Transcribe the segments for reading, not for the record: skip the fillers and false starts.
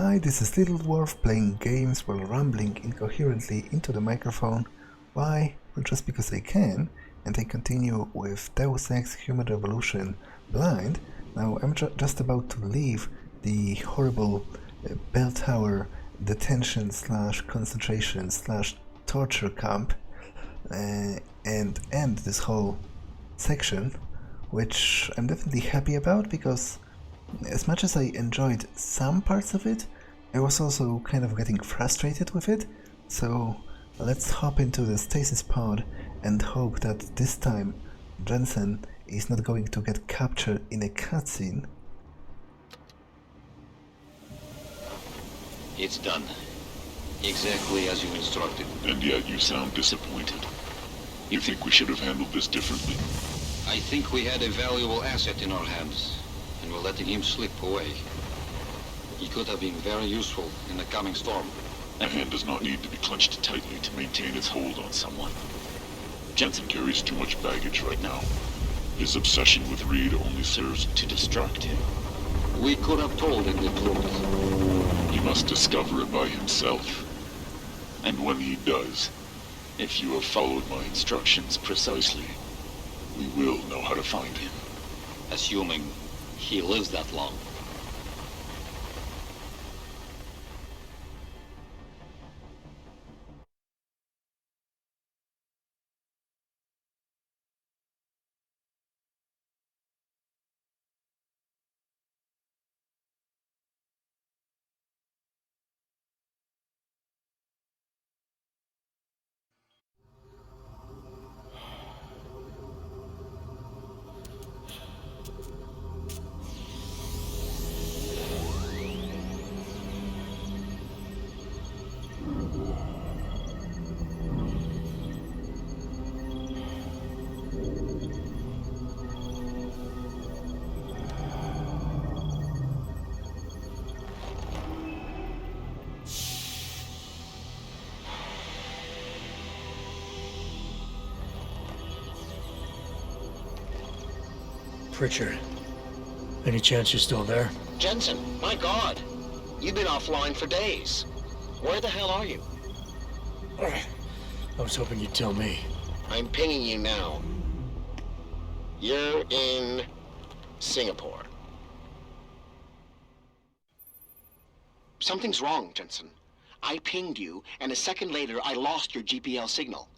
Hi, this is Little Dwarf playing games while rambling incoherently into the microphone. Why? Well, just because I can, and I continue with Deus Ex Human Revolution Blind. Now I'm just about to leave the horrible Belltower detention slash concentration slash torture camp and end this whole section, which I'm definitely happy about because as much as I enjoyed some parts of it, I was also kind of getting frustrated with it, so let's hop into the stasis pod and hope that this time Jensen is not going to get captured in a cutscene. It's done. Exactly as you instructed. And yet you sound disappointed. You think we should have handled this differently? I think we had a valuable asset in our hands, and we're letting him slip away. He could have been very useful in the coming storm. A hand does not need to be clenched tightly to maintain its hold on someone. Jensen carries too much baggage right now. His obsession with Reed only serves to distract him. We could have told him the truth. He must discover it by himself. And when he does, if you have followed my instructions precisely, we will know how to find him. Assuming he lives that long. Richard, any chance you're still there? Jensen, my God. You've been offline for days. Where the hell are you? I was hoping you'd tell me. I'm pinging you now. You're in Singapore. Something's wrong, Jensen. I pinged you, and a second later I lost your GPL signal.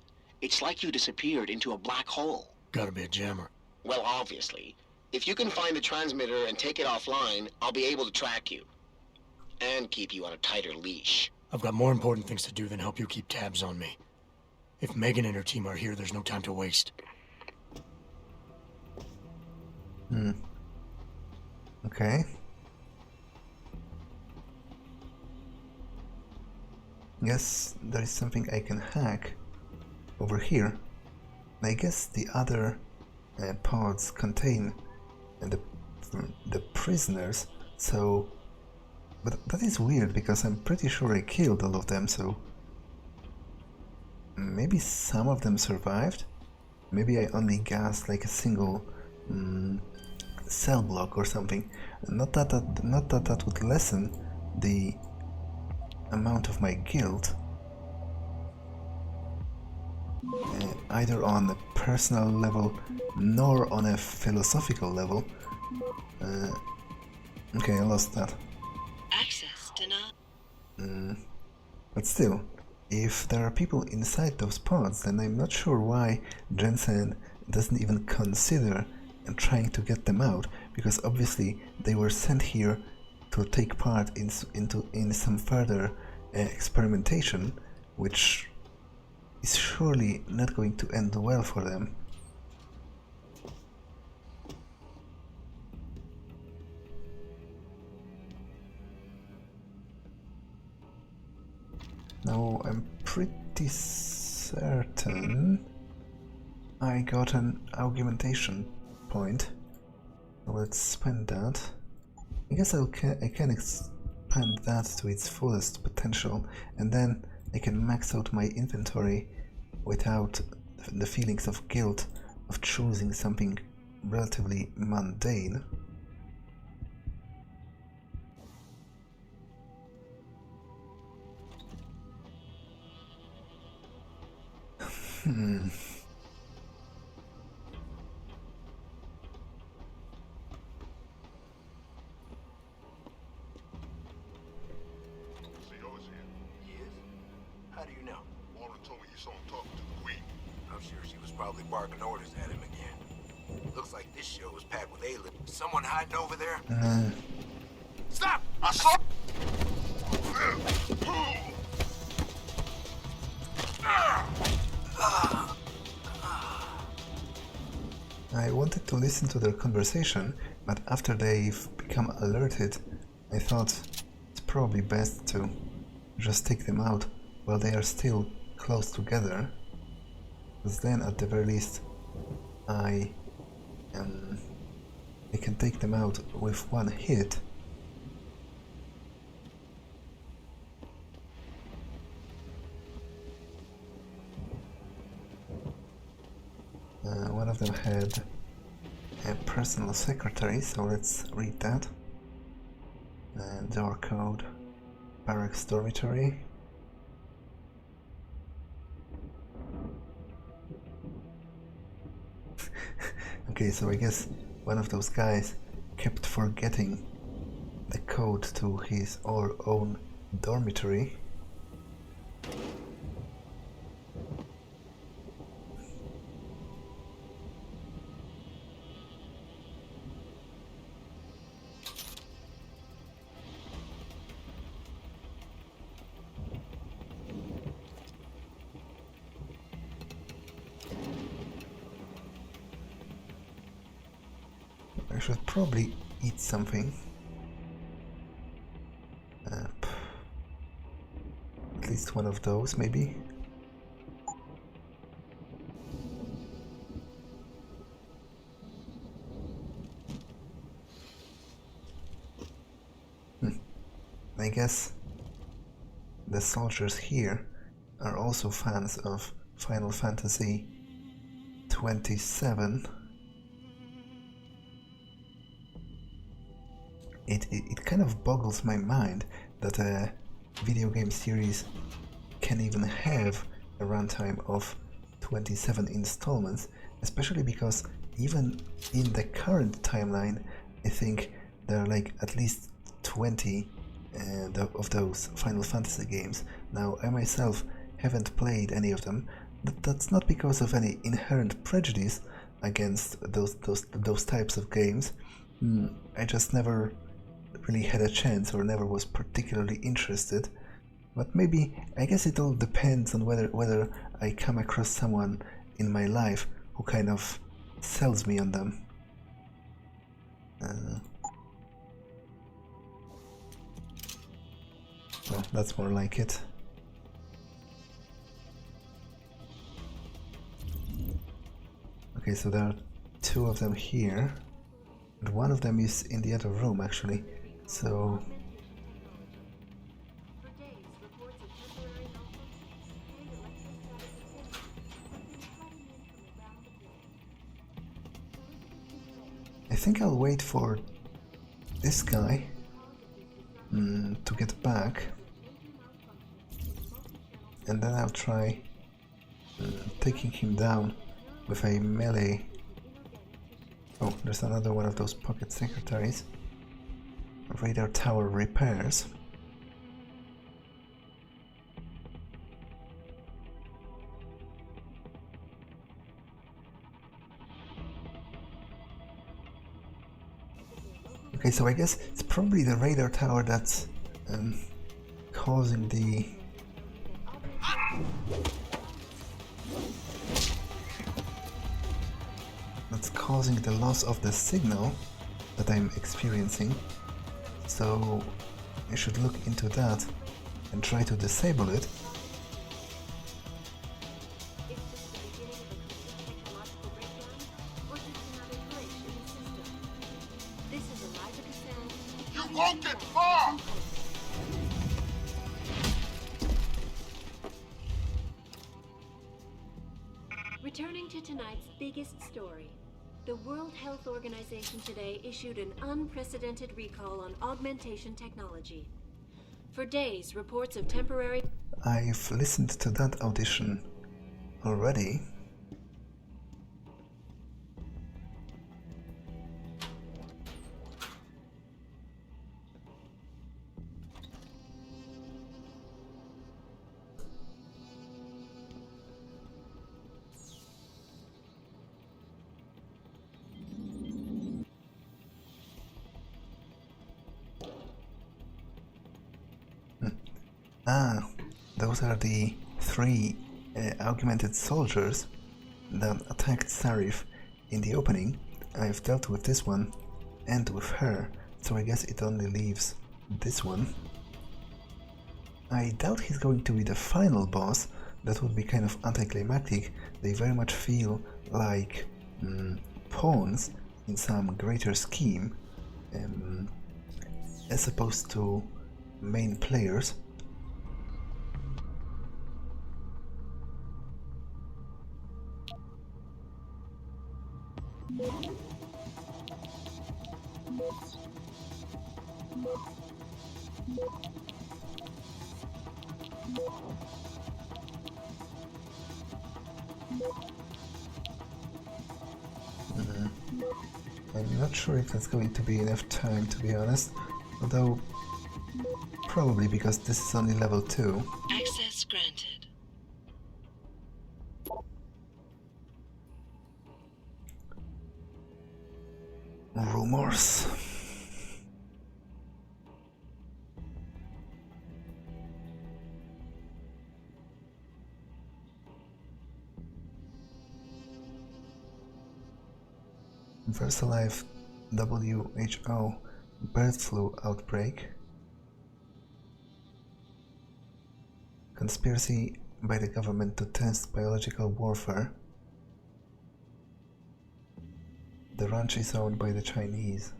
It's like you disappeared into a black hole. Gotta be a jammer. Well, obviously. If you can find the transmitter and take it offline, I'll be able to track you. And keep you on a tighter leash. I've got more important things to do than help you keep tabs on me. If Megan and her team are here, there's no time to waste. Okay. Guess there is something I can hack over here. I guess the other pods contain the prisoners, so... But that is weird, because I'm pretty sure I killed all of them, so... Maybe some of them survived? Maybe I only gassed like a single cell block or something. Not that that would lessen the amount of my guilt. Either on a personal level nor on a philosophical level. Okay, I lost that. Access denied. But still, if there are people inside those pods, then I'm not sure why Jensen doesn't even consider trying to get them out, because obviously they were sent here to take part in some further experimentation, which is surely not going to end well for them. Now I'm pretty certain I got an augmentation point. Let's spend that. I guess I can expand that to its fullest potential, and then I can max out my inventory without the feelings of guilt of choosing something relatively mundane. How do you know? Warren told me you saw him talking to the Queen. I'm sure she was probably barking orders at him again. Looks like this show is packed with aliens. Someone hiding over there? Stop! I saw. I wanted to listen to their conversation, but after they've become alerted, I thought it's probably best to just take them out while they are still close together, because then at the very least I can take them out with one hit. One of them had a personal secretary, so let's read that. Door code, barracks dormitory. Okay, so I guess one of those guys kept forgetting the code to his or own dormitory. I should probably eat something. At least one of those, maybe. I guess the soldiers here are also fans of Final Fantasy 27. It kind of boggles my mind that a video game series can even have a runtime of 27 installments, especially because even in the current timeline, I think there are like at least 20 of those Final Fantasy games. Now, I myself haven't played any of them, but that's not because of any inherent prejudice against those types of games. I just never really had a chance or never was particularly interested. But maybe, I guess it all depends on whether I come across someone in my life who kind of sells me on them. Well, that's more like it. Okay, so there are two of them here, and one of them is in the other room actually, so... I think I'll wait for this guy to get back, and then I'll try taking him down with a melee. Oh, there's another one of those pocket secretaries. Radar tower repairs. Okay, so I guess it's probably the radar tower that's causing the... that's causing the loss of the signal that I'm experiencing. So I should look into that and try to disable it. You won't get far! Returning to tonight's biggest story. The World Health Organization today issued an unprecedented recall on augmentation technology. For days, reports of temporary... I've listened to that audition already. Those are the 3 augmented soldiers that attacked Sarif in the opening. I've dealt with this one and with her, so I guess it only leaves this one. I doubt he's going to be the final boss. That would be kind of anticlimactic. They very much feel like pawns in some greater scheme, as opposed to main players. I'm not sure if that's going to be enough time, to be honest, although probably because this is only level 2. Access granted. Rumors. VersaLife WHO bird flu outbreak. Conspiracy by the government to test biological warfare. The ranch is owned by the Chinese.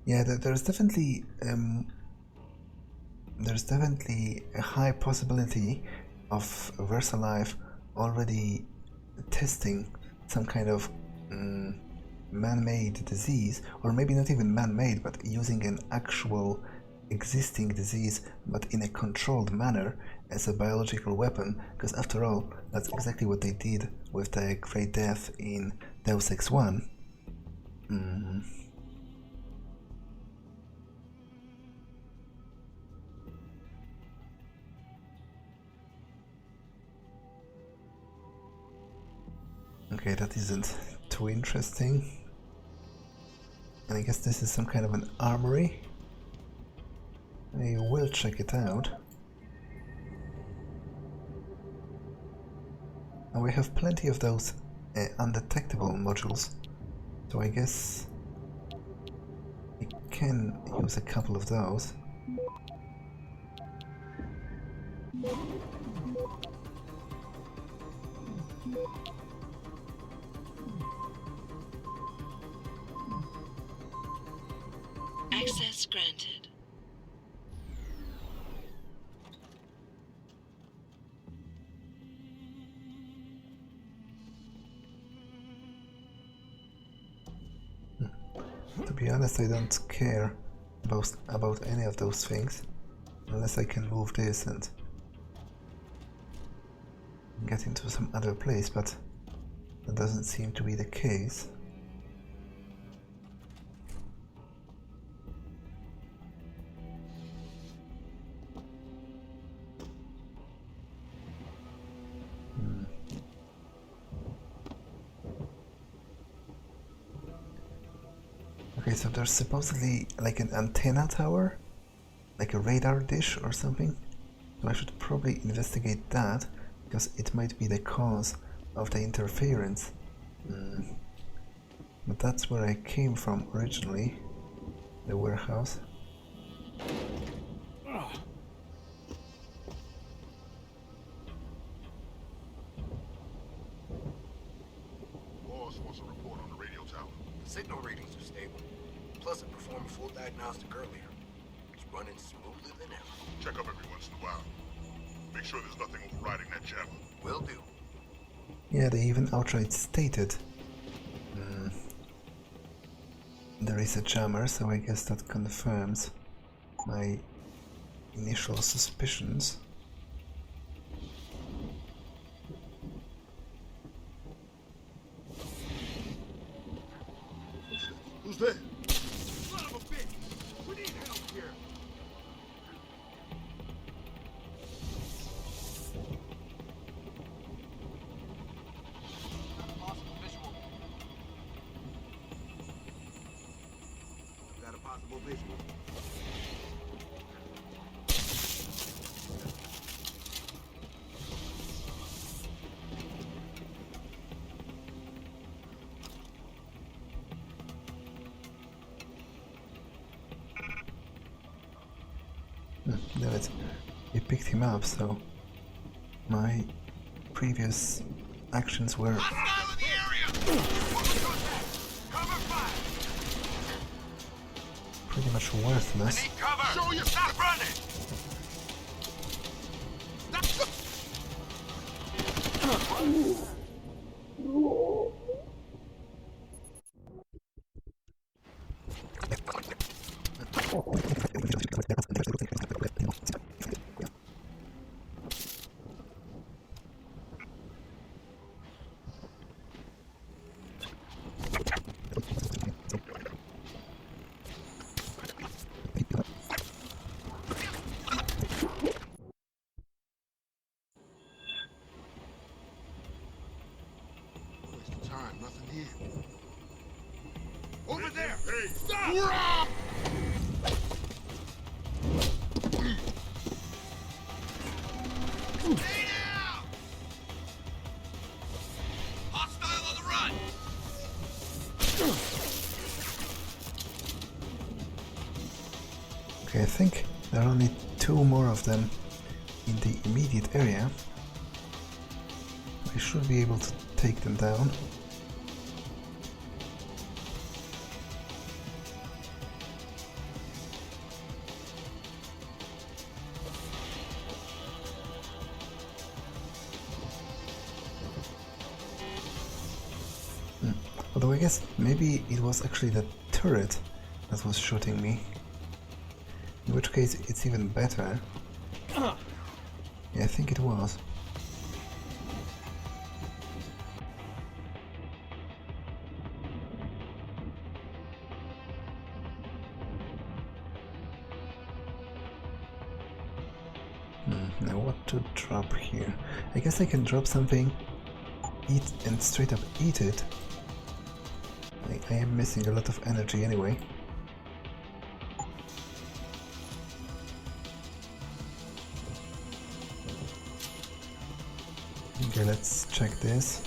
Yeah, there's definitely a high possibility of VersaLife already testing some kind of man-made disease, or maybe not even man-made, but using an actual existing disease but in a controlled manner as a biological weapon, because after all, that's exactly what they did with the Great Death in Deus Ex 1. Okay, that isn't too interesting. And I guess this is some kind of an armory. I will check it out. And we have plenty of those undetectable modules, so I guess we can use a couple of those. Access granted. To be honest, I don't care about any of those things, unless I can move this and get into some other place, but that doesn't seem to be the case. Okay, so there's supposedly like an antenna tower, like a radar dish or something. So I should probably investigate that, because it might be the cause of the interference. But that's where I came from originally, the warehouse. Boss wants a report on the radio tower. The signal readings are stable. Plus, it performed a full diagnostic earlier. It's running smoother than ever. Check up every once in a while. Make sure there's nothing overriding that jammer. Will do. Yeah, they even outright stated there is a jammer, so I guess that confirms my initial suspicions. Who's there? Son of a bitch! We need help here! Got a possible visual. Damn it. We picked him up, so my previous actions were Hostile in the area! Cover fire! pretty much worthless. Need cover! Show you! Stop running! Waste of time, nothing here. Over there! Hey! Stop! Stay down! Hostile on the run! Okay, I think there are only 2 more of them in the immediate area. I should be able to take them down. Although I guess maybe it was actually the turret that was shooting me. In which case it's even better. Yeah, I think it was. Now what to drop here? I guess I can drop something, eat and straight up eat it. I am missing a lot of energy anyway. Okay, let's check this.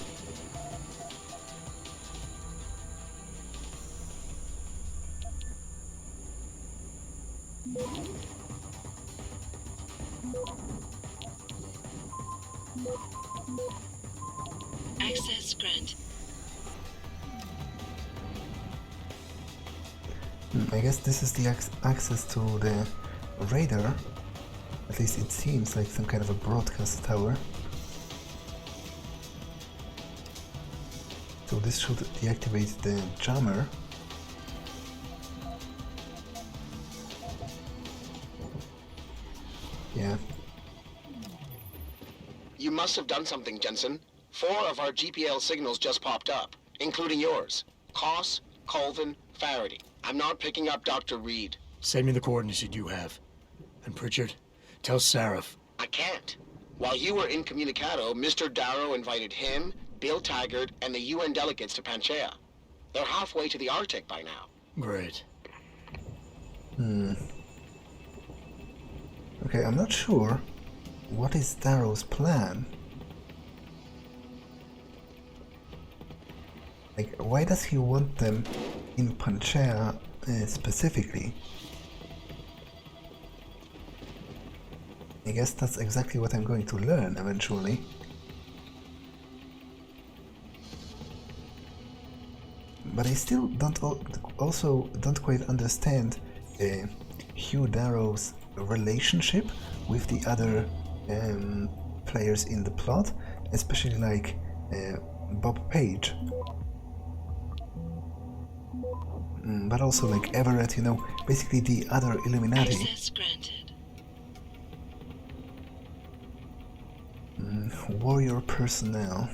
Access granted. I guess this is the access to the radar. At least it seems like some kind of a broadcast tower. So this should deactivate the jammer. Yeah. You must have done something, Jensen. 4 of our GPL signals just popped up, including yours. Koss, Colvin, Faraday. I'm not picking up Dr. Reed. Send me the coordinates you do have. And Pritchard, tell Sarif. I can't. While you were incommunicado, Mr. Darrow invited him, Bill Taggart, and the UN delegates to Panchea. They're halfway to the Arctic by now. Great. Okay, I'm not sure. What is Darrow's plan? Like, why does he want them in Panchea specifically? I guess that's exactly what I'm going to learn eventually. But I still don't quite understand Hugh Darrow's relationship with the other players in the plot, especially like Bob Page. but also like Everett, you know, basically the other Illuminati. Access granted. Warrior personnel.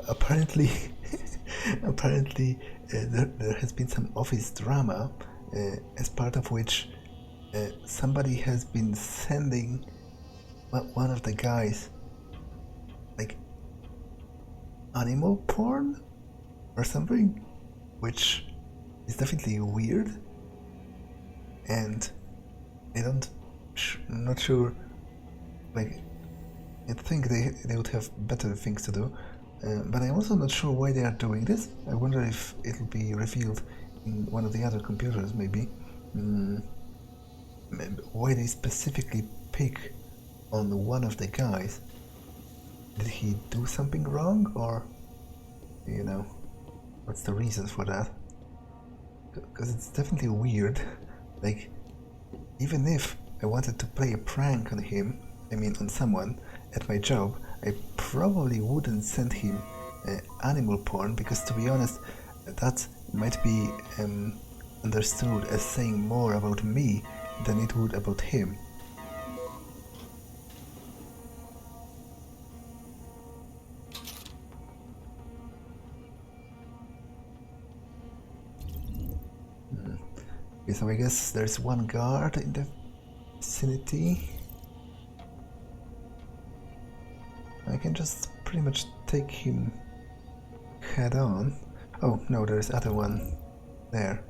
Apparently, apparently there has been some office drama, as part of which somebody has been sending one of the guys like animal porn or something, which is definitely weird, and I'm not sure, like, I think they would have better things to do, but I'm also not sure why they are doing this. I wonder if it'll be revealed in one of the other computers, maybe. Why they specifically pick on one of the guys. Did he do something wrong, or, you know, what's the reason for that? Because it's definitely weird. Like, even if I wanted to play a prank on him, I mean on someone at my job, I probably wouldn't send him animal porn, because to be honest, that might be understood as saying more about me than it would about him. Okay, so I guess there's one guard in the vicinity. I can just pretty much take him head on. Oh no, there's other one there.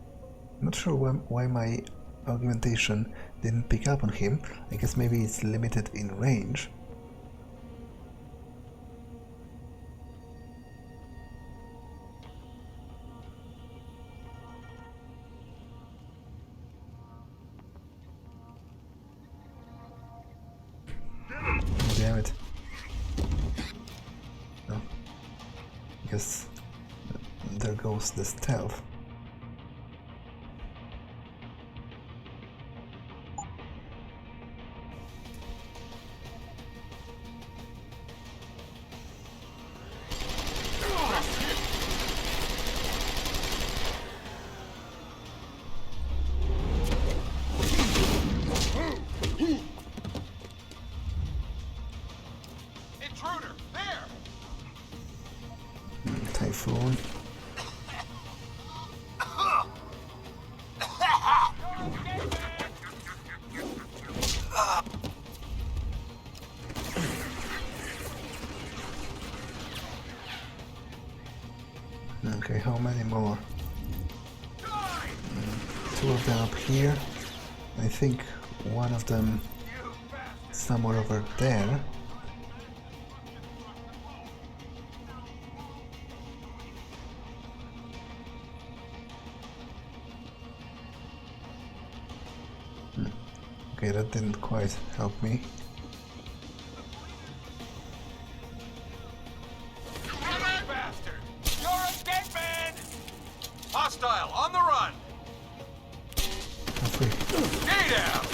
I'm not sure why my augmentation didn't pick up on him. I guess maybe it's limited in range. Damn it. No. I guess there goes the stealth. Typhoon. Okay, how many more? Two of them up here. I think one of them somewhere over there. Okay, that didn't quite help me. Bastard! You're a dead man! Hostile, on the run! Stay down!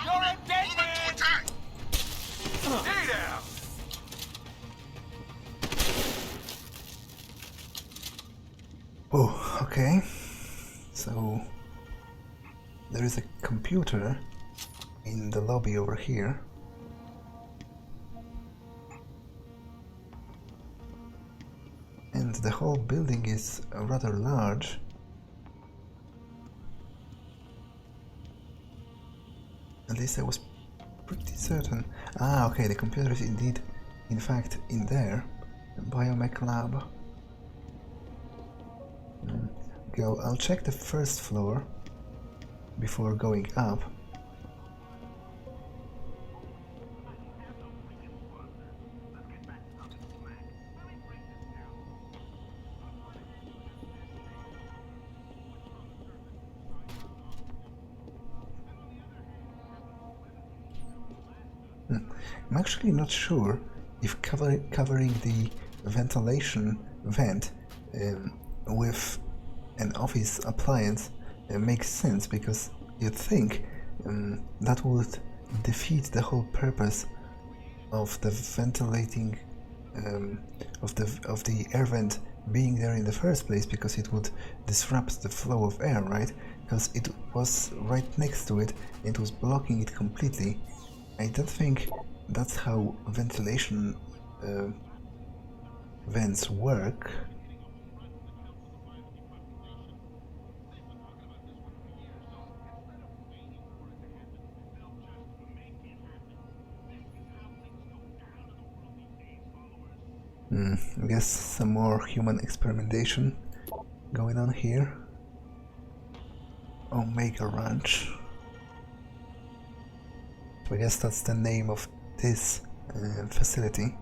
You're a dead man! Stay down! Oh, okay. So there is a computer in the lobby over here. And the whole building is rather large. At least I was pretty certain. Ah, okay, the computer is indeed, in fact, in there. The biomech lab. Okay, I'll check the first floor before going up. I'm actually not sure if covering the ventilation vent with an office appliance makes sense, because you'd think that would defeat the whole purpose of the ventilating of the air vent being there in the first place, because it would disrupt the flow of air, right? Because it was right next to it, and it was blocking it completely. I don't think that's how ventilation vents work. I guess some more human experimentation going on here. Omega Ranch. So I guess that's the name of this facility.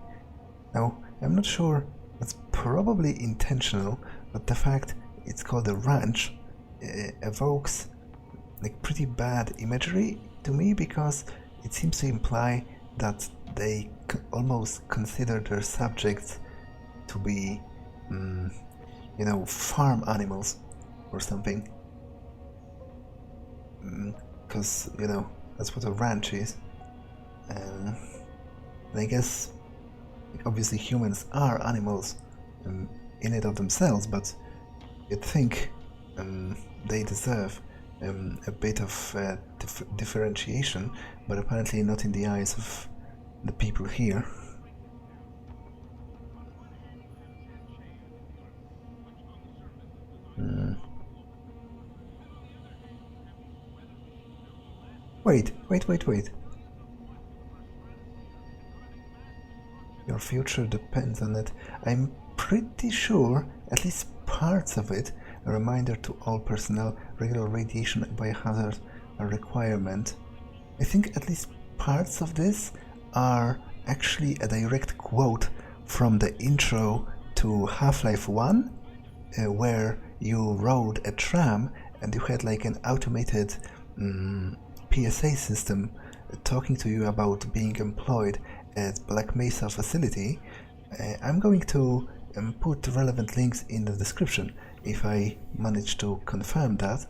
Now, I'm not sure, that's probably intentional, but the fact it's called a ranch evokes like pretty bad imagery to me, because it seems to imply that they almost consider their subjects to be, you know, farm animals or something. Because, you know, that's what a ranch is. And I guess, obviously, humans are animals in it of themselves, but you'd think they deserve a bit of differentiation, but apparently not in the eyes of the people here. Wait. Your future depends on it. I'm pretty sure at least parts of it, a reminder to all personnel, regular radiation biohazard a requirement. I think at least parts of this are actually a direct quote from the intro to Half-Life 1, where you rode a tram and you had like an automated PSA system talking to you about being employed at Black Mesa facility. I'm going to put relevant links in the description if I manage to confirm that.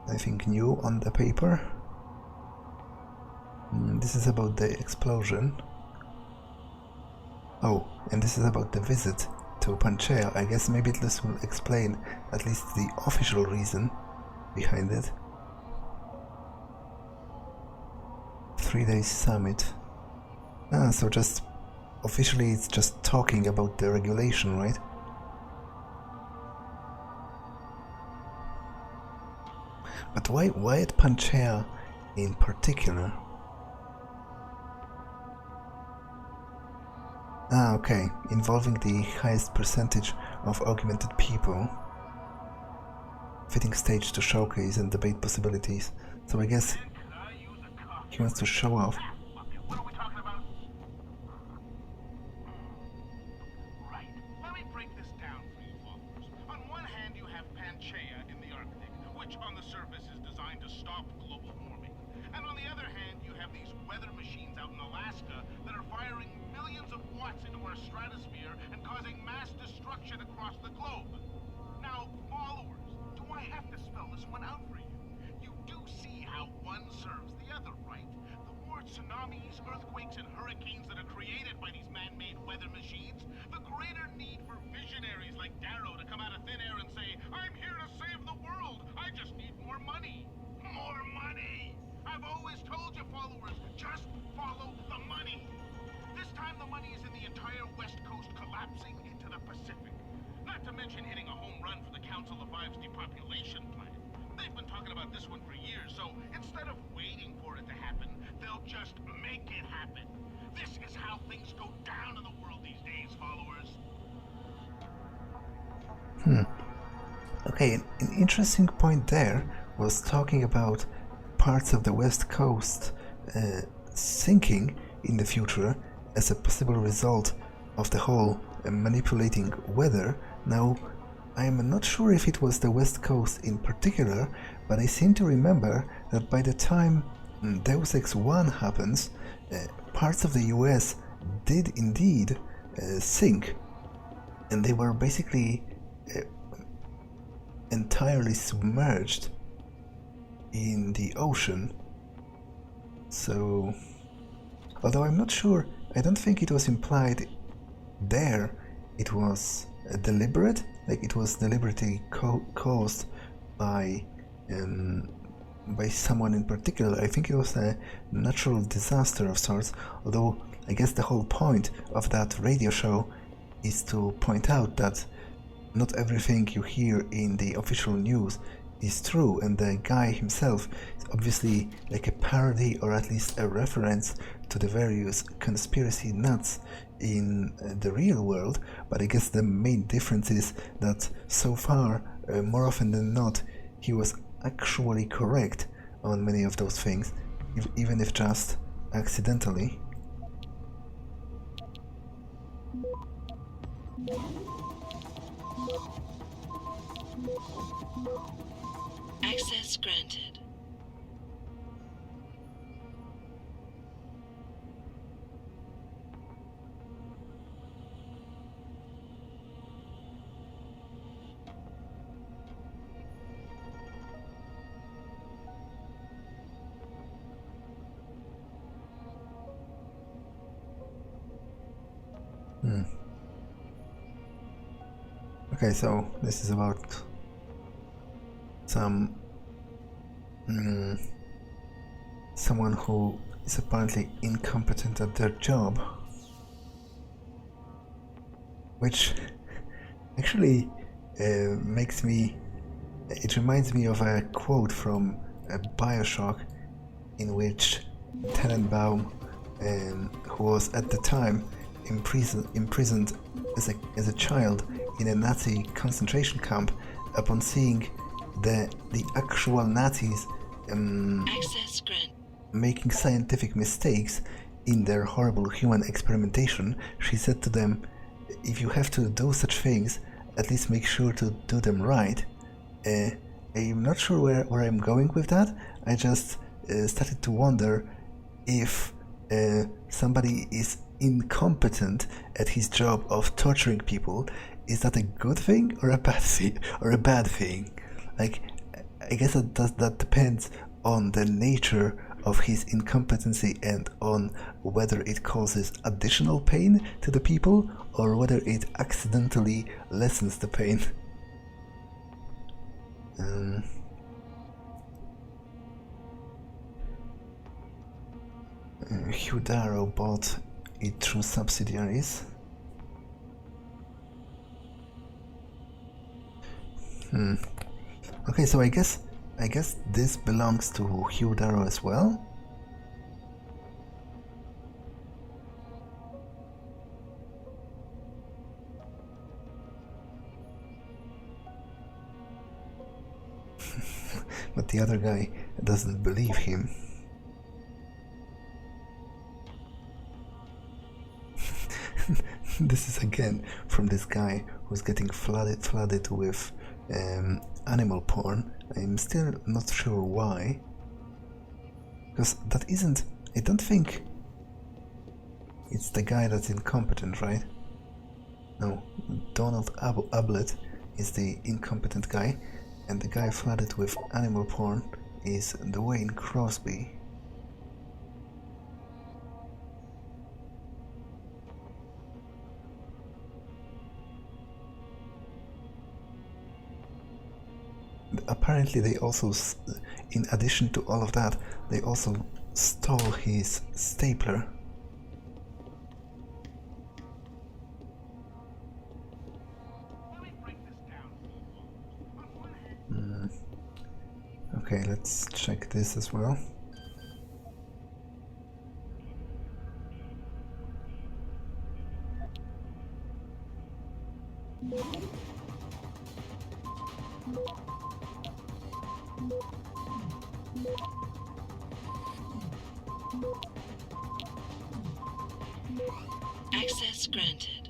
Nothing new on the paper. This is about the explosion. Oh, and this is about the visit to Panchea. I guess maybe this will explain at least the official reason behind it. 3-day summit. So just officially it's just talking about the regulation, right? But why at Panchea in particular? Okay, involving the highest percentage of augmented people. Fitting stage to showcase and debate possibilities. So I guess he wants to show off. What are we talking about? Right. Let me break this down for you followers. On one hand, you have Panchea in the Arctic, which on the surface is designed to stop global warming. And on the other hand, you have these weather machines out in Alaska that are firing millions of watts into our stratosphere and causing mass destruction across the globe. Now, followers, do I have to spell this one out for you? You do see how one serves the other, right? The more tsunamis, earthquakes, and hurricanes that are created by these man-made weather machines, the greater need for visionaries like Darrow to come out of thin air and say, I'm here to save the world, I just need more money. More money! I've always told you, followers, just follow the money. This time the money is in the entire West Coast collapsing into the Pacific. Not to mention hitting a home run for the Council of Five's depopulation plan. They've been talking about this one for years, so instead of waiting for it to happen, they'll just make it happen. This is how things go down in the world these days, followers. Okay, an interesting point there was talking about parts of the West Coast sinking in the future as a possible result of the whole manipulating weather. Now, I'm not sure if it was the West Coast in particular, but I seem to remember that by the time Deus Ex 1 happens, parts of the US did indeed sink, and they were basically entirely submerged in the ocean. So, although I'm not sure, I don't think it was implied there it was deliberate, like it was deliberately caused by someone in particular. I think it was a natural disaster of sorts, although I guess the whole point of that radio show is to point out that not everything you hear in the official news is true, and the guy himself is obviously like a parody or at least a reference to the various conspiracy nuts in the real world. But I guess the main difference is that so far, more often than not, he was actually correct on many of those things, even if just accidentally. Access granted. Okay, so this is about someone who is apparently incompetent at their job, which actually reminds me of a quote from BioShock, in which Tenenbaum, who was at the time imprisoned as a child in a Nazi concentration camp, upon seeing the actual Nazis making scientific mistakes in their horrible human experimentation, she said to them, if you have to do such things, at least make sure to do them right. I'm not sure where I'm going with that. I just started to wonder if somebody is incompetent at his job of torturing people. Is that a good thing or a bad thing? Like, I guess that depends on the nature of his incompetency and on whether it causes additional pain to the people or whether it accidentally lessens the pain. Hugh Darrow bought it through subsidiaries. Okay, so I guess this belongs to Hugh Darrow as well. But the other guy doesn't believe him. This is again from this guy who's getting flooded with animal porn. I'm still not sure why, because that isn't, I don't think it's the guy that's incompetent, right? No, Donald Ablett is the incompetent guy, and the guy flooded with animal porn is Dwayne Crosby. Apparently they also, in addition to all of that, they also stole his stapler. Okay, let's check this as well. Access granted.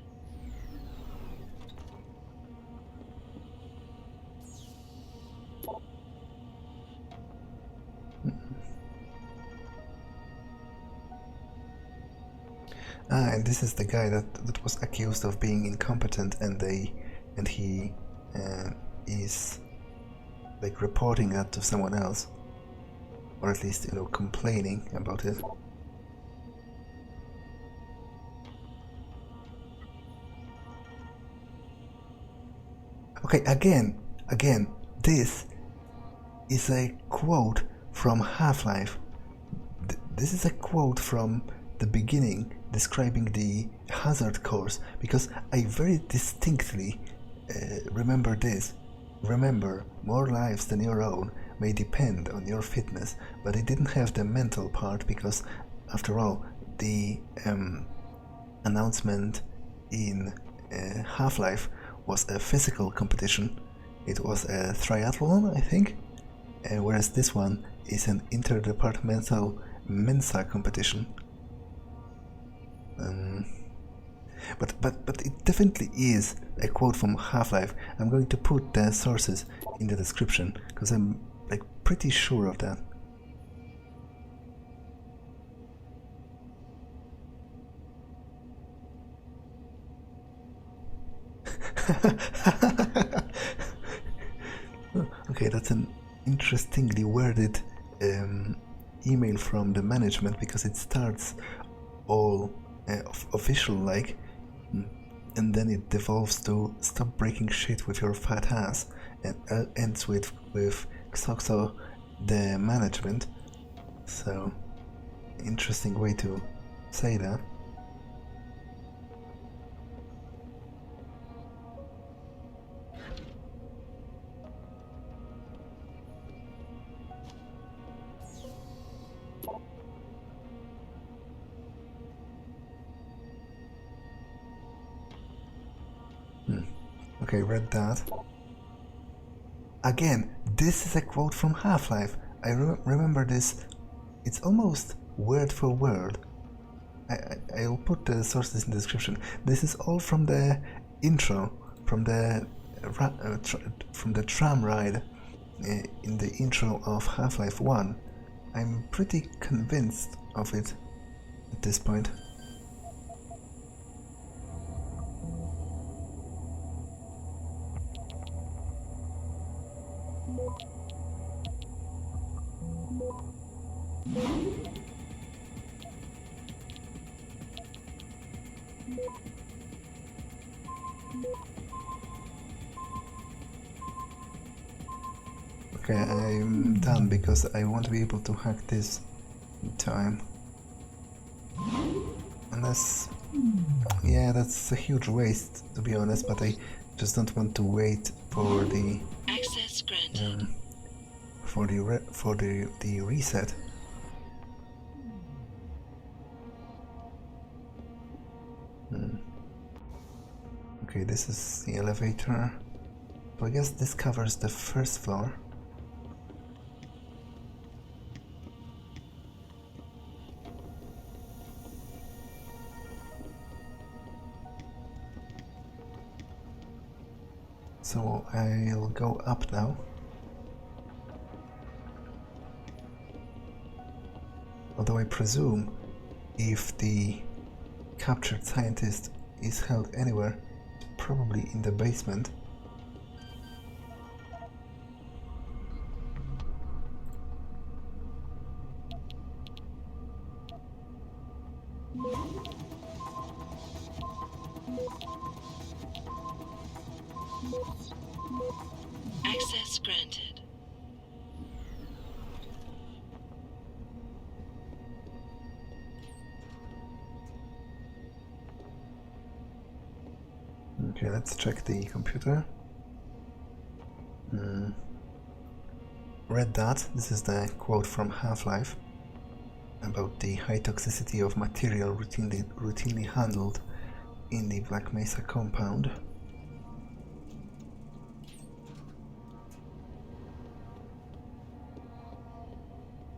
And this is the guy that was accused of being incompetent, and he is like reporting that to someone else, or at least, you know, complaining about it. Okay, again, this is a quote from Half-Life. This is a quote from the beginning describing the hazard course, because I very distinctly remember this. Remember, more lives than your own may depend on your fitness, but it didn't have the mental part because, after all, the announcement in Half-Life was a physical competition. It was a triathlon, I think, whereas this one is an interdepartmental Mensa competition. But it definitely is a quote from Half-Life. I'm going to put the sources in the description because I'm like pretty sure of that. Okay, that's an interestingly worded email from the management, because it starts all official like, and then it devolves to "stop breaking shit with your fat ass," and ends with Xoxo, the management. So, interesting way to say that. Okay, read that. Again, this is a quote from Half-Life. I remember this. It's almost word for word. I'll put the sources in the description. This is all from the intro, from the tram ride in the intro of Half-Life 1. I'm pretty convinced of it at this point. Okay, I'm done because I won't be able to hack this in time. Unless... yeah, that's a huge waste, to be honest, but I just don't want to wait for the... access granted. For the reset. Okay, this is the elevator. So I guess this covers the first floor. So I'll go up now. Although I presume if the captured scientist is held anywhere, probably in the basement. Access granted. Okay, let's check the computer. Read that. This is the quote from Half-Life about the high toxicity of material routinely handled in the Black Mesa compound.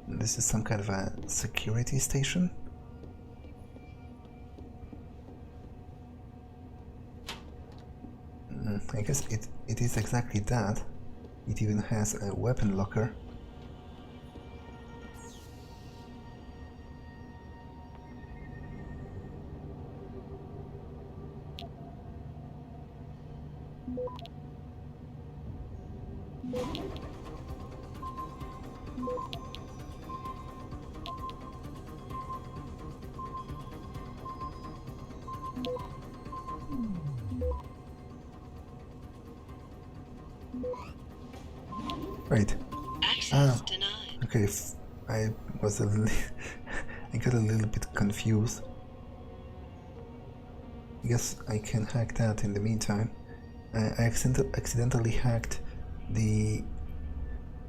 And this is some kind of a security station. guess it is exactly that. It even has a weapon locker. Right. Access denied. Okay, I was I got a little bit confused. I guess I can hack that in the meantime. I accidentally hacked the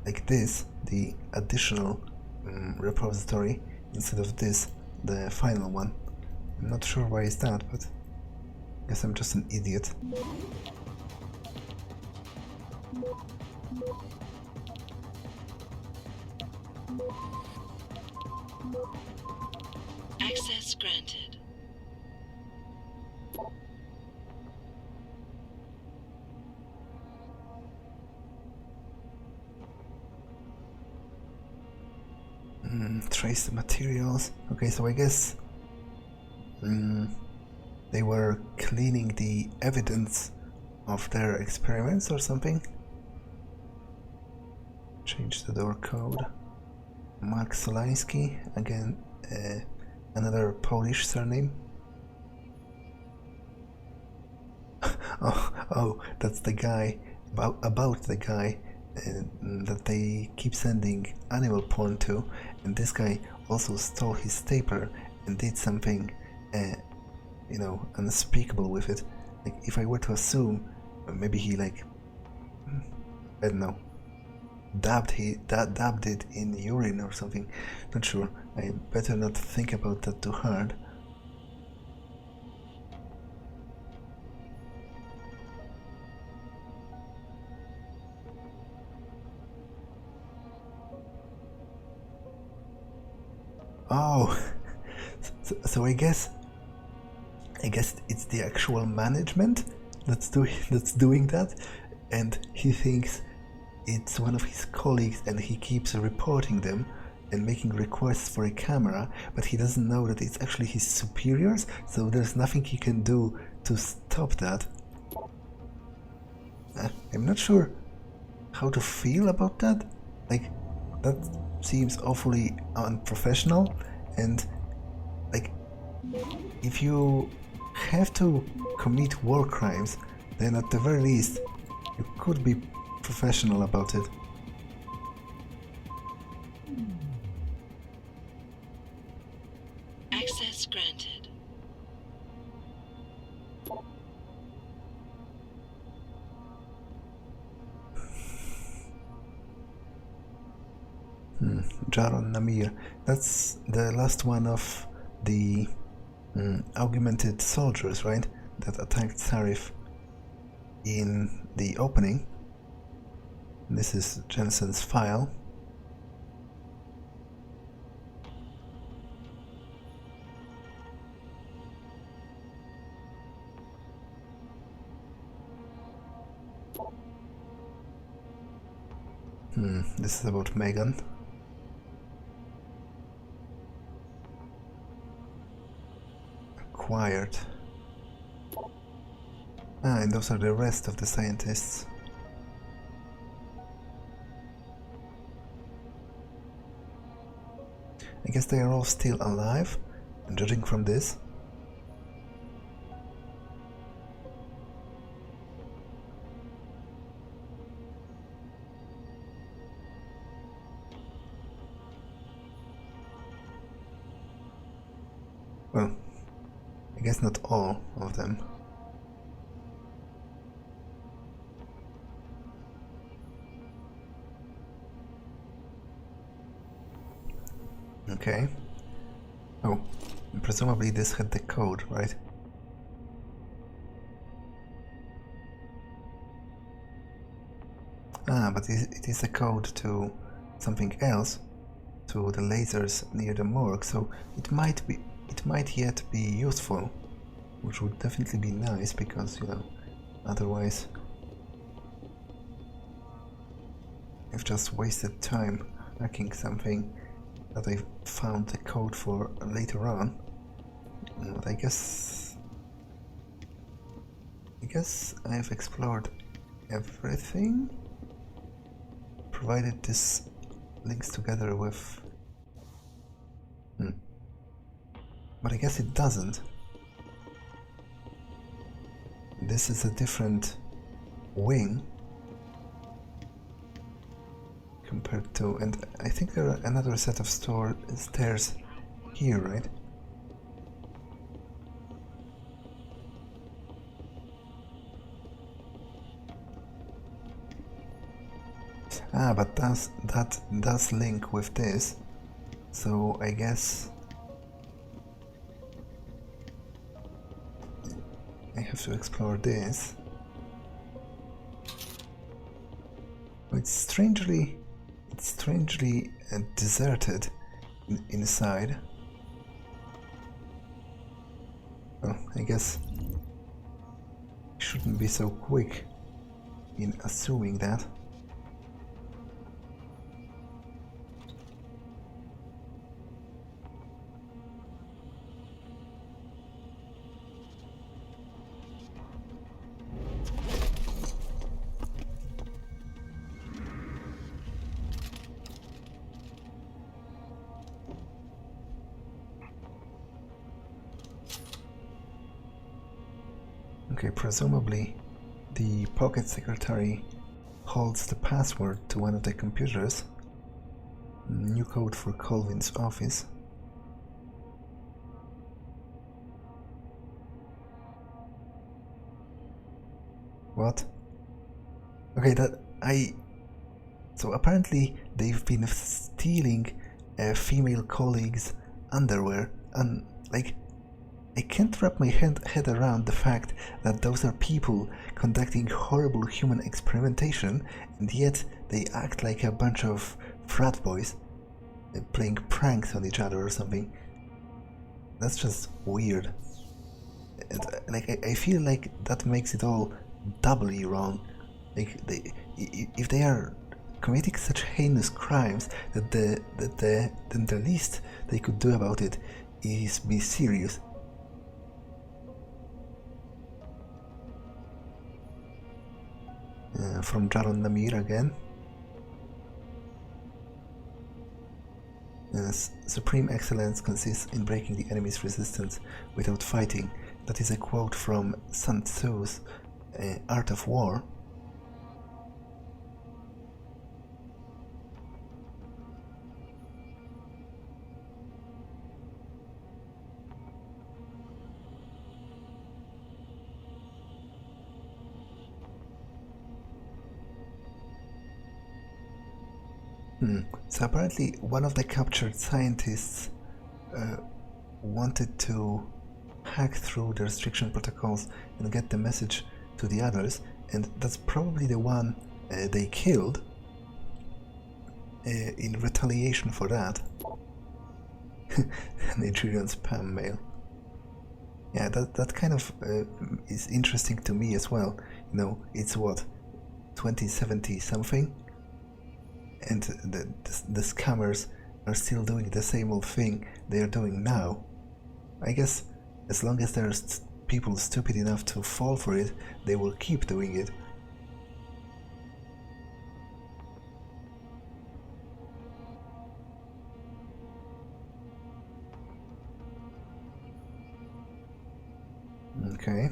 the additional repository instead of this, the final one. I'm not sure why is that, but I guess I'm just an idiot. Access granted. Trace the materials. Okay, so I guess they were cleaning the evidence of their experiments or something. Change the door code. Mark Solański, again, another Polish surname. oh, that's the guy, about the guy that they keep sending animal porn to, and this guy also stole his stapler and did something, you know, unspeakable with it. Like, if I were to assume, maybe he, like, I don't know, dabbed it in urine or something. Not sure. I better not think about that too hard. Oh, so I guess it's the actual management that's doing that, and he thinks it's one of his colleagues, and he keeps reporting them and making requests for a camera, but he doesn't know that it's actually his superiors, so there's nothing he can do to stop that. I'm not sure how to feel about that. Like, that seems awfully unprofessional, and like, if you have to commit war crimes, then at the very least you could be professional about it. Access granted. Darrow Namir. That's the last one of the augmented soldiers, right? That attacked Sarif in the opening. This is Jensen's file. This is about Megan. Acquired. And those are the rest of the scientists. I guess they are all still alive, and judging from this. Well, I guess not all of them. Okay. Oh, presumably this had the code, right? But it is a code to something else, to the lasers near the morgue, so it might yet be useful, which would definitely be nice, because, you know, otherwise I've just wasted time hacking something that I found the code for later on. But I guess I've explored everything, provided this links together with... But I guess it doesn't. This is a different wing compared to... and I think there are another set of stairs here, right? Ah, but that does link with this, so I guess I have to explore this. It's strangely deserted inside. Well, I guess I shouldn't be so quick in assuming that. Okay, presumably the pocket secretary holds the password to one of the computers. New code for Colvin's office. What? Okay, so apparently they've been stealing a female colleague's underwear, and like, I can't wrap my head around the fact that those are people conducting horrible human experimentation, and yet they act like a bunch of frat boys playing pranks on each other or something. That's just weird. Like, I feel like that makes it all doubly wrong. Like, if they are committing such heinous crimes, then the least they could do about it is be serious. From Jaron Namir again. Supreme excellence consists in breaking the enemy's resistance without fighting. That is a quote from Sun Tzu's Art of War. So apparently one of the captured scientists wanted to hack through the restriction protocols and get the message to the others, and that's probably the one they killed in retaliation for that. Nigerian spam mail. Yeah, that kind of is interesting to me as well. You know, it's what, 2070 something? And the scammers are still doing the same old thing they are doing now. I guess as long as there's people stupid enough to fall for it, they will keep doing it. Okay.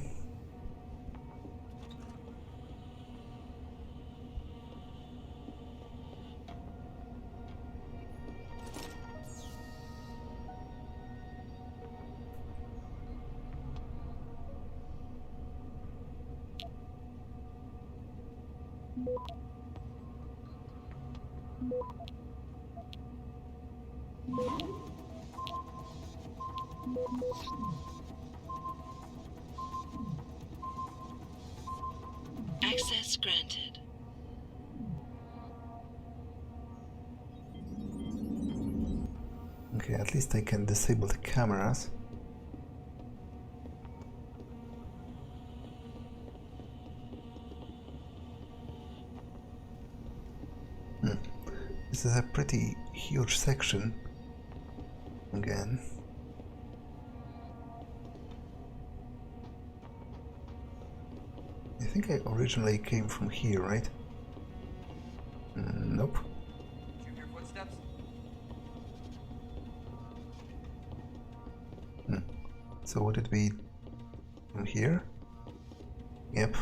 Access granted. Okay, at least I can disable the cameras. This is a pretty huge section. Again. I think I originally came from here, right? Nope. Hear your footsteps? So would it be from here? Yep.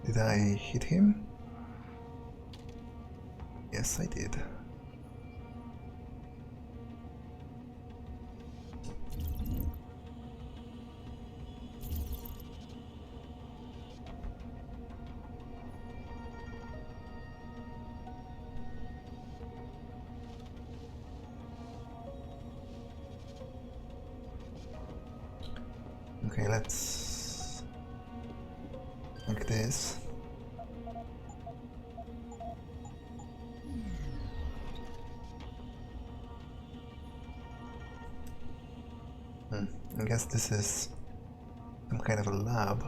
Did I hit him? Yes, I did. Okay, let's like this. I guess this is some kind of a lab.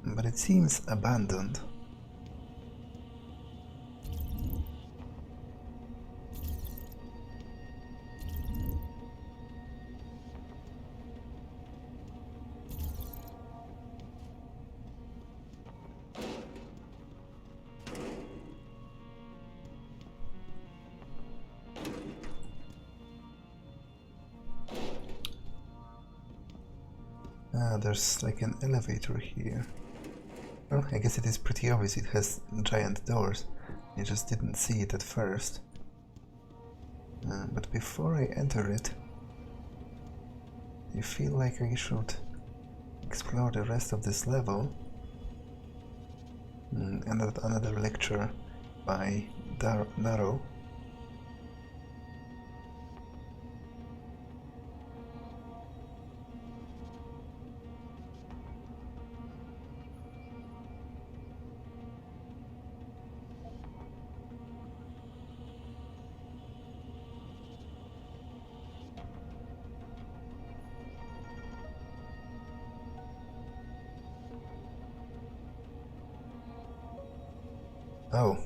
But it seems abandoned. There's like an elevator here. Well, I guess it is pretty obvious it has giant doors. I just didn't see it at first. But before I enter it, I feel like I should explore the rest of this level. Another lecture by Darrow. Oh,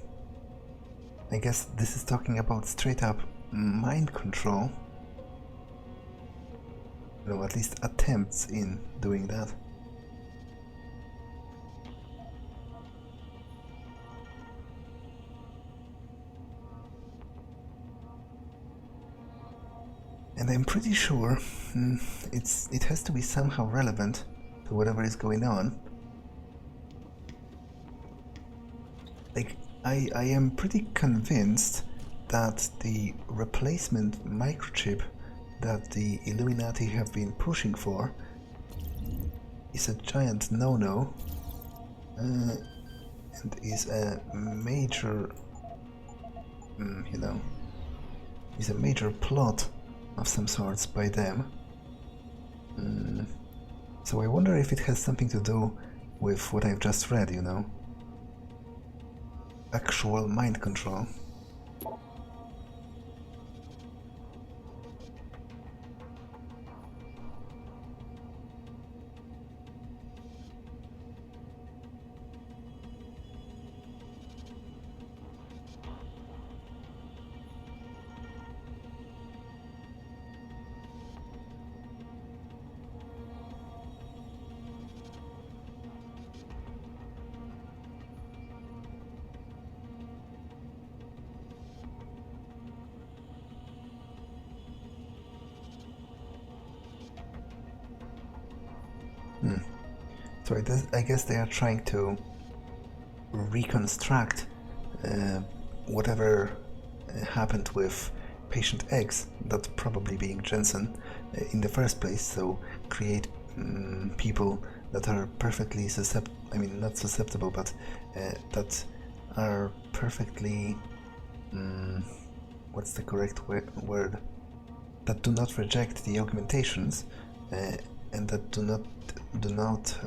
I guess this is talking about straight up mind control. No, at least attempts in doing that. And I'm pretty sure it has to be somehow relevant to whatever is going on. Like, I am pretty convinced that the replacement microchip that the Illuminati have been pushing for is a giant no-no and is a major, is a major plot of some sorts by them. So I wonder if it has something to do with what I've just read, Actual mind control. So I guess they are trying to reconstruct whatever happened with Patient X, that probably being Jensen in the first place, so create people that are perfectly not susceptible, but that are perfectly what's the correct word? That do not reject the augmentations and that do not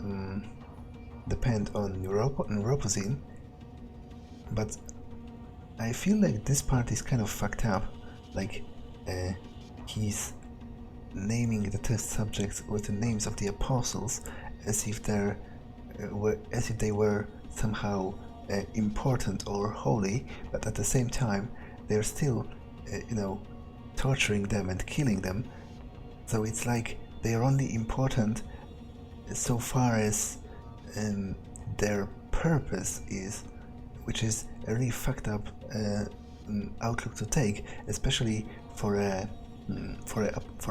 depend on neuropozyne. But I feel like this part is kind of fucked up. Like he's naming the test subjects with the names of the apostles as if they were somehow important or holy, but at the same time they're still torturing them and killing them. So it's like they are only important so far as their purpose is, which is a really fucked up outlook to take, especially for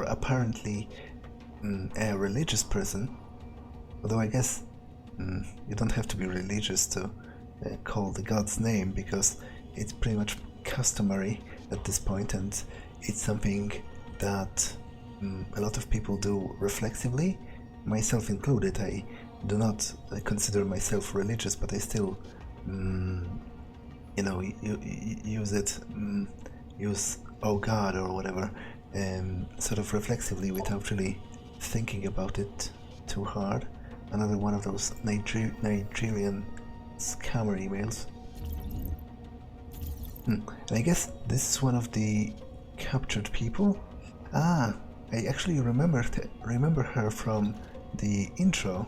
apparently a religious person. Although I guess you don't have to be religious to call the god's name, because it's pretty much customary at this point, and it's something that a lot of people do reflexively, myself included. I do not consider myself religious, but I still use oh God or whatever, sort of reflexively without really thinking about it too hard. Another one of those Nigerian scammer emails. And I guess this is one of the captured people. I actually remember her from the intro.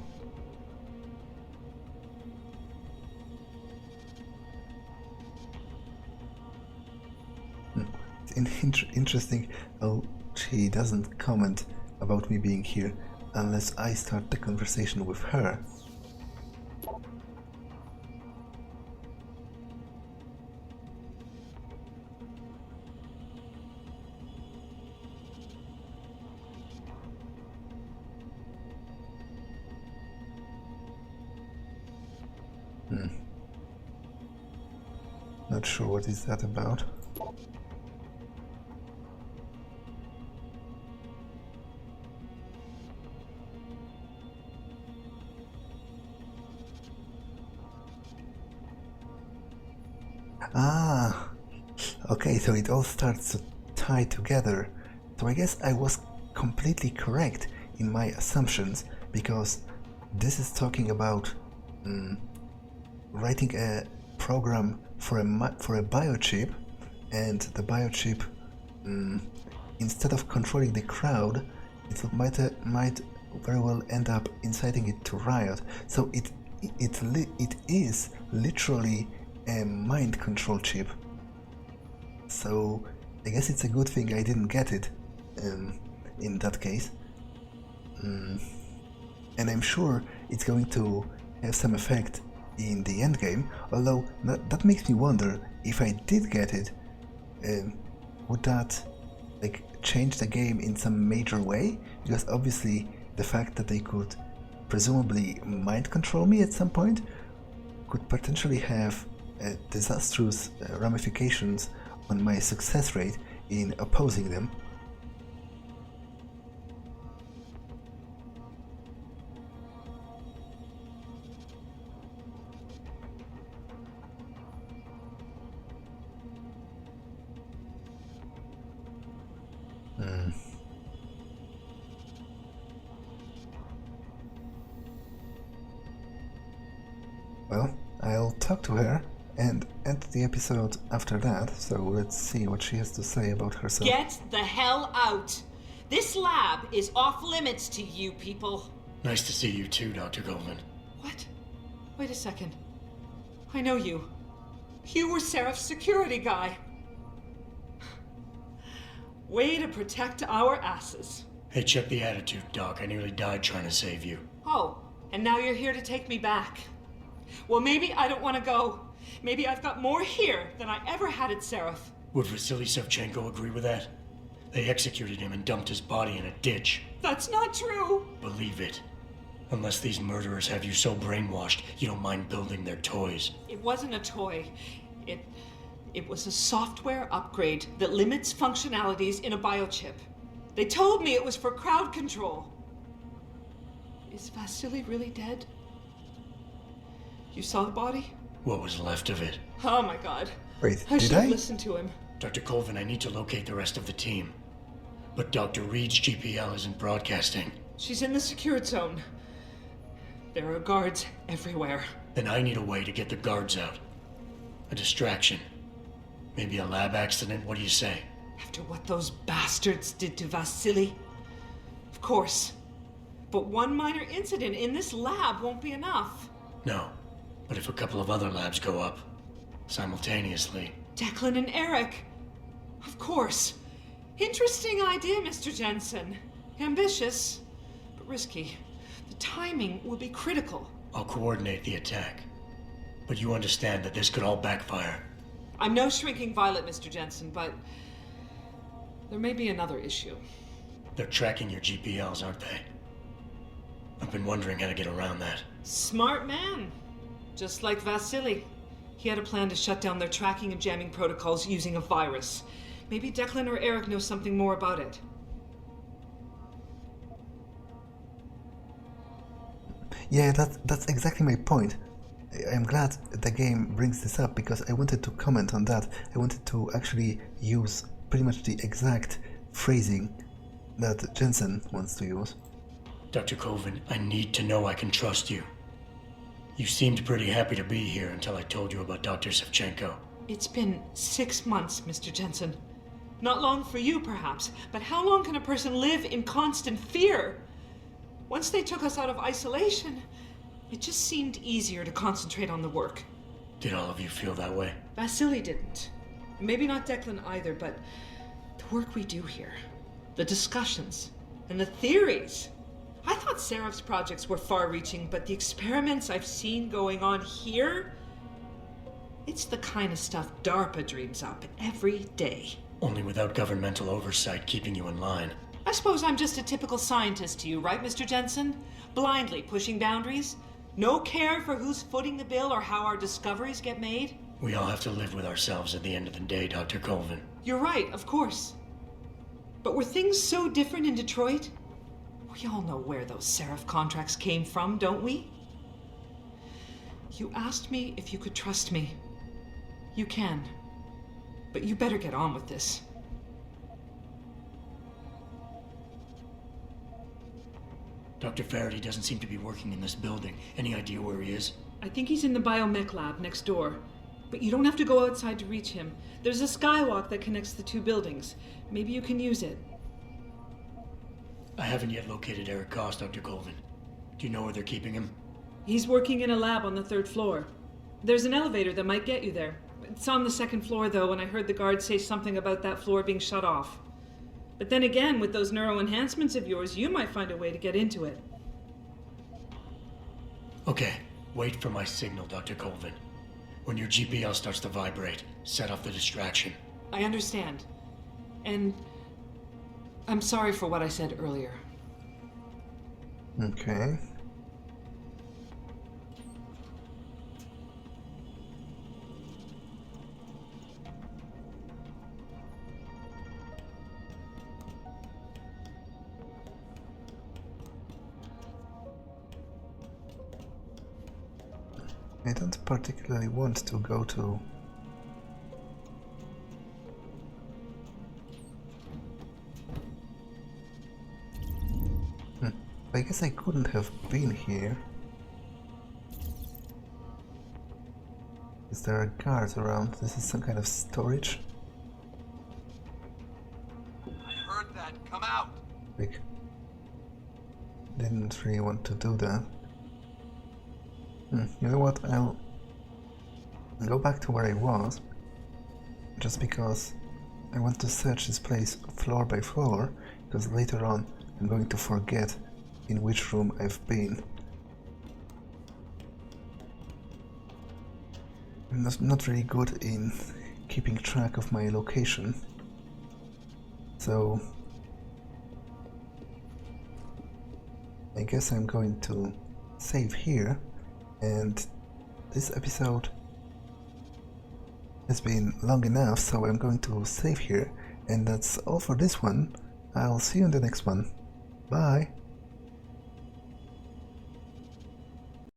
Interesting. Oh, she doesn't comment about me being here unless I start the conversation with her. Not sure what is that about. Okay, so it all starts to tie together. So I guess I was completely correct in my assumptions, because this is talking about writing a program for a biochip, and the biochip, instead of controlling the crowd, it might very well end up inciting it to riot. So it is literally a mind control chip. So I guess it's a good thing I didn't get it in that case. And I'm sure it's going to have some effect in the endgame, although that makes me wonder, if I did get it, would that change the game in some major way? Because obviously the fact that they could presumably mind control me at some point could potentially have disastrous ramifications on my success rate in opposing them. Well, I'll talk to her and end the episode after that, so let's see what she has to say about herself. Get the hell out! This lab is off limits to you people. Nice to see you too, Dr. Colvin. What? Wait a second. I know you. You were Sarif's security guy. Way to protect our asses. Hey, check the attitude, Doc. I nearly died trying to save you. Oh, and now you're here to take me back. Well, maybe I don't want to go. Maybe I've got more here than I ever had at Sarif. Would Vasily Savchenko agree with that? They executed him and dumped his body in a ditch. That's not true. Believe it. Unless these murderers have you so brainwashed, you don't mind building their toys. It wasn't a toy. It was a software upgrade that limits functionalities in a biochip. They told me it was for crowd control. Is Vasily really dead? You saw the body? What was left of it? Oh my god. Wait, I did should I? have listened to him. Dr. Colvin, I need to locate the rest of the team. But Dr. Reed's GPL isn't broadcasting. She's in the secured zone. There are guards everywhere. Then I need a way to get the guards out. A distraction. Maybe a lab accident, what do you say? After what those bastards did to Vasily? Of course. But one minor incident in this lab won't be enough. No. But if a couple of other labs go up, simultaneously... Declan and Eric. Of course. Interesting idea, Mr. Jensen. Ambitious, but risky. The timing will be critical. I'll coordinate the attack. But you understand that this could all backfire. I'm no shrinking violet, Mr. Jensen, but there may be another issue. They're tracking your GPLs, aren't they? I've been wondering how to get around that. Smart man. Just like Vasily. He had a plan to shut down their tracking and jamming protocols using a virus. Maybe Declan or Eric know something more about it. Yeah, that's exactly my point. I'm glad the game brings this up because I wanted to comment on that. I wanted to actually use pretty much the exact phrasing that Jensen wants to use. Dr. Colvin, I need to know I can trust you. You seemed pretty happy to be here until I told you about Dr. Savchenko. It's been 6 months, Mr. Jensen. Not long for you, perhaps, but how long can a person live in constant fear? Once they took us out of isolation, it just seemed easier to concentrate on the work. Did all of you feel that way? Vasily didn't. Maybe not Declan either, but the work we do here, the discussions, and the theories. I thought Sarif's projects were far-reaching, but the experiments I've seen going on here, it's the kind of stuff DARPA dreams up every day. Only without governmental oversight keeping you in line. I suppose I'm just a typical scientist to you, right, Mr. Jensen? Blindly pushing boundaries? No care for who's footing the bill or how our discoveries get made? We all have to live with ourselves at the end of the day, Dr. Colvin. You're right, of course. But were things so different in Detroit? We all know where those Sarif contracts came from, don't we? You asked me if you could trust me. You can. But you better get on with this. Dr. Faraday doesn't seem to be working in this building. Any idea where he is? I think he's in the biomech lab next door. But you don't have to go outside to reach him. There's a skywalk that connects the two buildings. Maybe you can use it. I haven't yet located Eric Goss, Dr. Colvin. Do you know where they're keeping him? He's working in a lab on the 3rd floor. There's an elevator that might get you there. It's on the 2nd floor, though, and I heard the guard say something about that floor being shut off. But then again, with those neuro enhancements of yours, you might find a way to get into it. Okay, wait for my signal, Dr. Colvin. When your GPL starts to vibrate, set off the distraction. I understand. And I'm sorry for what I said earlier. Okay. I don't particularly want to go to... I guess I couldn't have been here. Is there a guard around? This is some kind of storage? I heard that. Come out! Like, didn't really want to do that. You know what, I'll go back to where I was, just because I want to search this place floor by floor, because later on I'm going to forget in which room I've been. I'm not really good in keeping track of my location, so I guess I'm going to save here. And this episode has been long enough, so I'm going to save here. And that's all for this one. I'll see you in the next one. Bye!